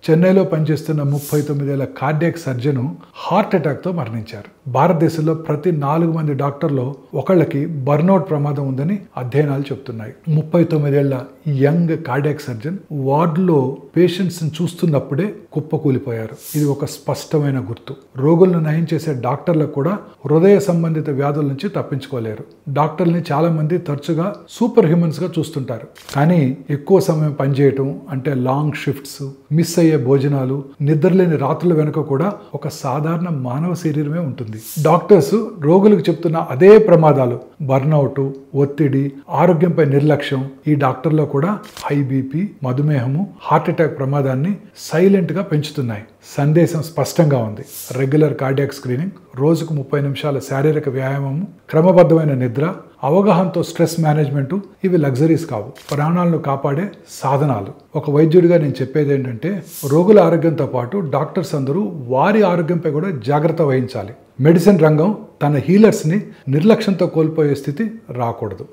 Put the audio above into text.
చెన్నైలో పనిచేస్తున్న 39 ఏళ్ల కార్డియాక్ సర్జను హార్ట్ అటాక్తో మరణించారు. భారతదేశంలో ప్రతి 4 మంది డాక్టర్లో ఒకళ్ళకి బర్న్అవుట్ ప్రమాదం ఉందని అధ్యయనాలు చెబుతున్నాయి. 39 ఏళ్ల యంగ్ కార్డియాక్ సర్జన్ వార్డులో పేషెంట్స్ చూస్తున్నప్పుడే కుప్పకూలిపోయారు. ఇది ఒక స్పష్టమైన గుర్తు. రోగులను నయం చేసే డాక్టర్లకు కూడా హృదయ సంబంధిత వ్యాధుల నుంచి తప్పించుకోలేరు. డాక్టర్ని చాలా మంది తరచుగా సూపర్ హ్యూమన్స్ గా చూస్తుంటారు. కానీ ఎక్కువ సమయం పనిచేయటం అంటే లాంగ్ షిఫ్ట్స్, మిస్ అయ్యే భోజనాలు, నిద్రలేని రాత్రుల వెనుక కూడా ఒక సాధారణ మానవ శరీరమే ఉంటుంది. డాక్టర్స్ రోగులకు చెప్తున్న అదే ప్రమాదాలు, బర్న్అవుట్, ఒత్తిడి, ఆరోగ్యంపై నిర్లక్ష్యం ఈ డాక్టర్లో కూడా హై బీపీ, మధుమేహము, హార్ట్ అటాక్ ప్రమాదాన్ని సైలెంట్ గా పెంచుతున్నాయి. సందేశం స్పష్టంగా ఉంది. రెగ్యులర్ కార్డియాక్ స్క్రీనింగ్, రోజుకు 30 నిమిషాల శారీరక వ్యాయామము, క్రమబద్ధమైన నిద్ర, అవగాహనతో స్ట్రెస్ మేనేజ్మెంట్ ఇవి లగ్జరీస్ కావు, ప్రాణాలను కాపాడే సాధనాలు. ఒక వైద్యుడిగా నేను చెప్పేది ఏంటంటే రోగుల ఆరోగ్యంతో పాటు డాక్టర్స్ అందరూ వారి ఆరోగ్యంపై కూడా జాగ్రత్త వహించాలి. మెడిసిన్ రంగం తన హీలర్స్ని నిర్లక్ష్యంతో కోల్పోయే స్థితి రాకూడదు.